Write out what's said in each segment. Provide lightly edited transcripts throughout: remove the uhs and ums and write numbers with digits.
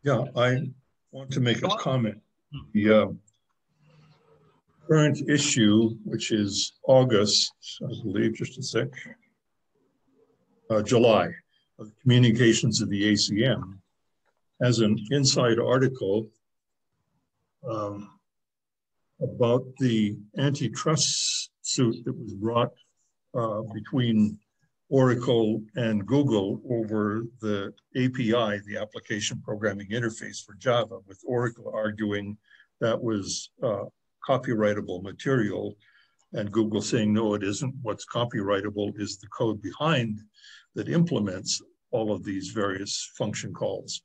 Yeah, I want to make a comment. The current issue, which is August, I believe, just a sec, July, of Communications of the ACM, has an inside article about the antitrust suit that was brought between Oracle and Google over the API, the application programming interface for Java, with Oracle arguing that was copyrightable material and Google saying, no, it isn't. What's copyrightable is the code behind that implements all of these various function calls.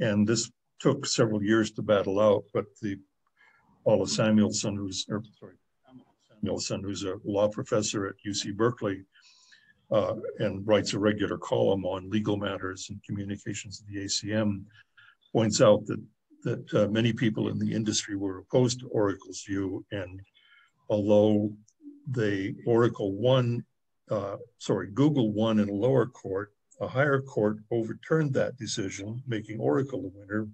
And this took several years to battle out, but Paula Samuelson, who's a law professor at UC Berkeley, and writes a regular column on legal matters and communications of the ACM, points out that many people in the industry were opposed to Oracle's view, and although Google won in a lower court, a higher court overturned that decision, making Oracle the winner,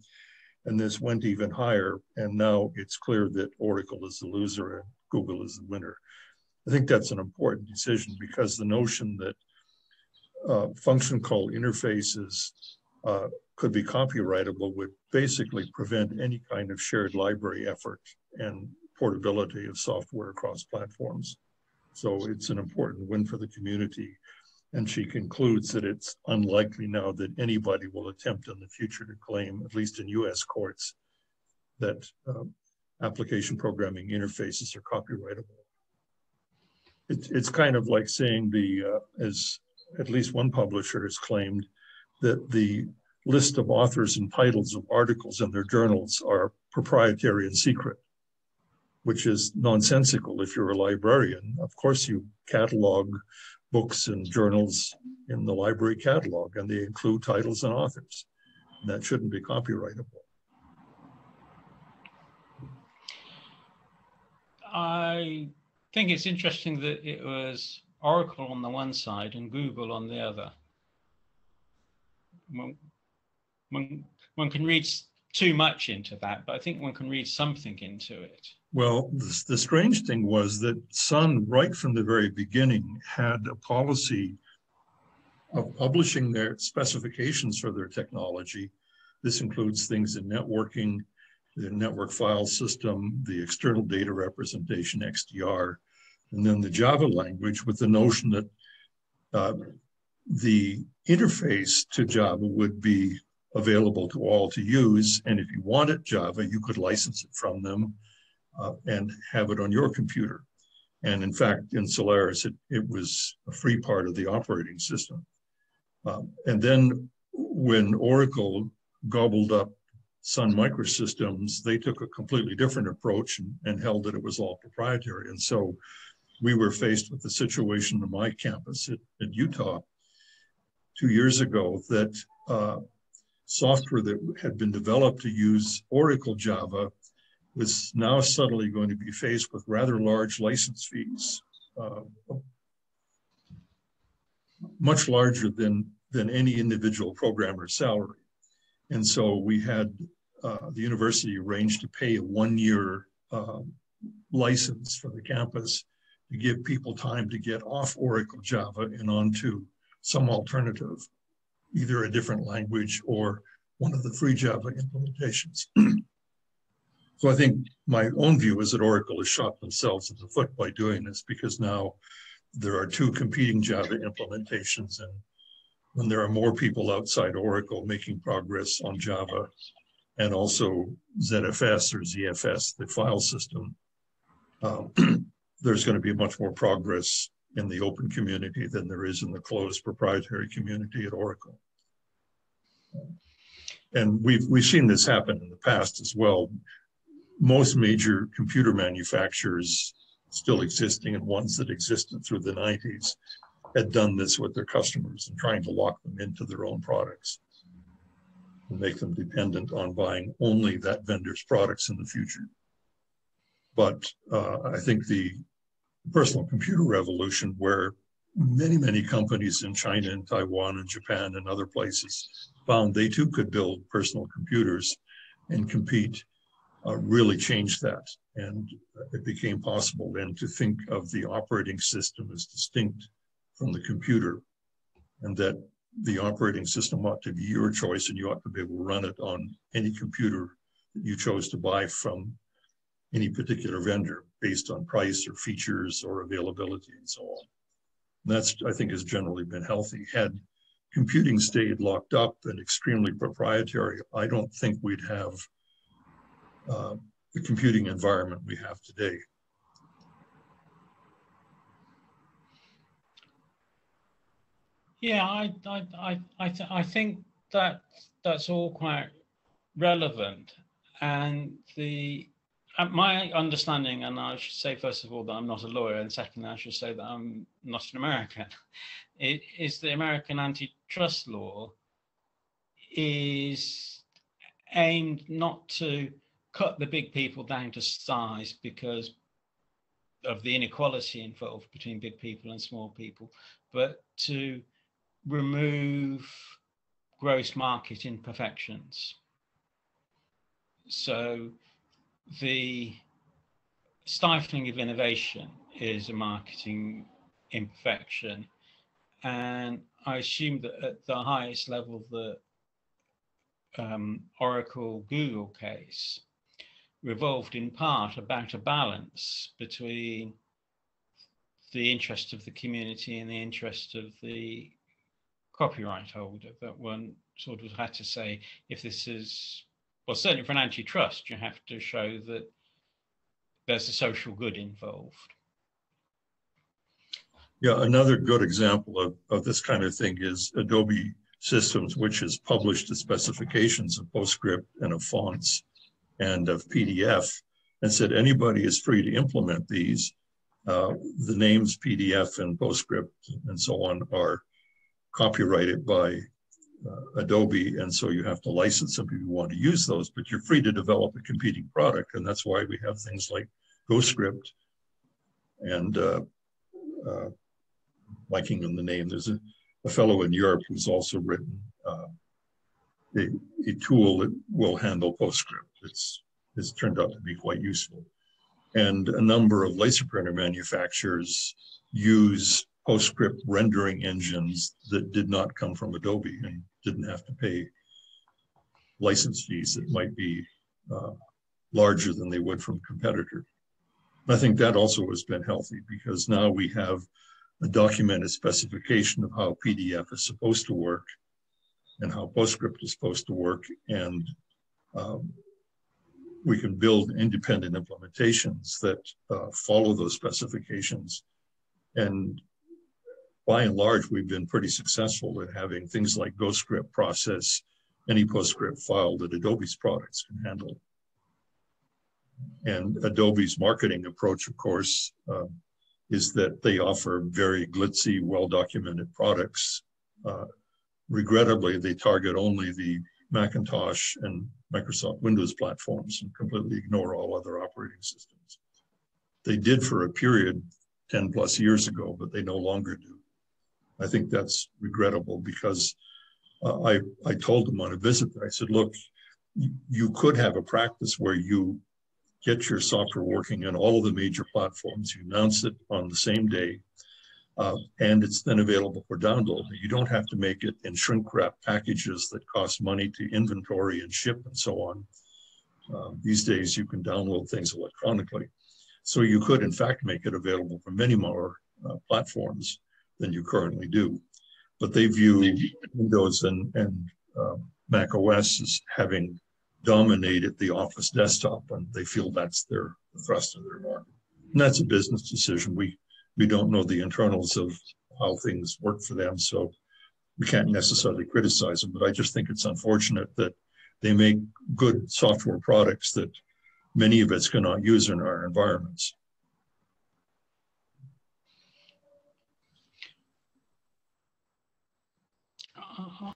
and this went even higher, and now it's clear that Oracle is the loser and Google is the winner. I think that's an important decision because the notion that function call interfaces could be copyrightable would basically prevent any kind of shared library effort and portability of software across platforms. So it's an important win for the community. And she concludes that it's unlikely now that anybody will attempt in the future to claim, at least in US courts, that application programming interfaces are copyrightable. It's kind of like saying as at least one publisher has claimed, that the list of authors and titles of articles in their journals are proprietary and secret, which is nonsensical if you're a librarian. Of course, you catalog books and journals in the library catalog, and they include titles and authors. And that shouldn't be copyrightable. I think it's interesting that it was Oracle on the one side and Google on the other. One can read too much into that, but I think one can read something into it. Well, the strange thing was that Sun, right from the very beginning, had a policy of publishing their specifications for their technology. This includes things in networking, the network file system, the external data representation, XDR, and then the Java language, with the notion that the interface to Java would be available to all to use. And if you wanted Java, you could license it from them and have it on your computer. And in fact, in Solaris, it was a free part of the operating system. And then when Oracle gobbled up Sun Microsystems, they took a completely different approach and held that it was all proprietary. And so we were faced with the situation on my campus at Utah 2 years ago that software that had been developed to use Oracle Java was now suddenly going to be faced with rather large license fees, much larger than any individual programmer's salary. And so we had the university arranged to pay a 1-year license for the campus to give people time to get off Oracle Java and onto some alternative, either a different language or one of the free Java implementations. So I think my own view is that Oracle has shot themselves in the foot by doing this, because now there are 2 competing Java implementations, and when there are more people outside Oracle making progress on Java and also ZFS or ZFS, the file system, there's going to be much more progress in the open community than there is in the closed proprietary community at Oracle. And we've seen this happen in the past as well. Most major computer manufacturers still existing, and ones that existed through the 90s, had done this with their customers and trying to lock them into their own products and make them dependent on buying only that vendor's products in the future. But I think the personal computer revolution, where many companies in China and Taiwan and Japan and other places found they too could build personal computers and compete, really changed that. And it became possible then to think of the operating system as distinct from the computer, and that the operating system ought to be your choice and you ought to be able to run it on any computer that you chose to buy from any particular vendor based on price or features or availability and so on. And that's, I think, has generally been healthy. Had computing stayed locked up and extremely proprietary, I don't think we'd have the computing environment we have today. Yeah, I think that that's all quite relevant, and my understanding, and I should say first of all that I'm not a lawyer, and secondly I should say that I'm not an American, it is the American antitrust law is aimed not to cut the big people down to size because of the inequality involved between big people and small people, but to remove gross market imperfections. So the stifling of innovation is a marketing imperfection. And I assume that at the highest level, the Oracle Google case revolved in part about a balance between the interest of the community and the interest of the copyright holder, that one sort of had to say, if this is, well, certainly for an antitrust, you have to show that there's a social good involved. Yeah, another good example of this kind of thing is Adobe Systems, which has published the specifications of PostScript and of fonts and of PDF, and said anybody is free to implement these. The names PDF and PostScript and so on are copyrighted by Adobe, and so you have to license them if you want to use those, but you're free to develop a competing product, and that's why we have things like GoScript and liking on the name. There's a fellow in Europe who's also written a tool that will handle PostScript. It's turned out to be quite useful. And a number of laser printer manufacturers use PostScript rendering engines that did not come from Adobe and didn't have to pay license fees that might be larger than they would from a competitor. I think that also has been healthy because now we have a documented specification of how PDF is supposed to work and how PostScript is supposed to work, and we can build independent implementations that follow those specifications. And by and large, we've been pretty successful at having things like GoScript process any PostScript file that Adobe's products can handle. And Adobe's marketing approach, of course, is that they offer very glitzy, well-documented products. Regrettably, they target only the Macintosh and Microsoft Windows platforms and completely ignore all other operating systems. They did for a period 10 plus years ago, but they no longer do. I think that's regrettable because I told them on a visit that I said, look, you could have a practice where you get your software working on all of the major platforms, you announce it on the same day, and it's then available for download. You don't have to make it in shrink wrap packages that cost money to inventory and ship and so on. These days, you can download things electronically. So you could, in fact, make it available for many more platforms than you currently do. But they view Windows and Mac OS as having dominated the Office desktop, and they feel that's the thrust of their market. And that's a business decision. We don't know the internals of how things work for them, so we can't necessarily criticize them, but I just think it's unfortunate that they make good software products that many of us cannot use in our environments.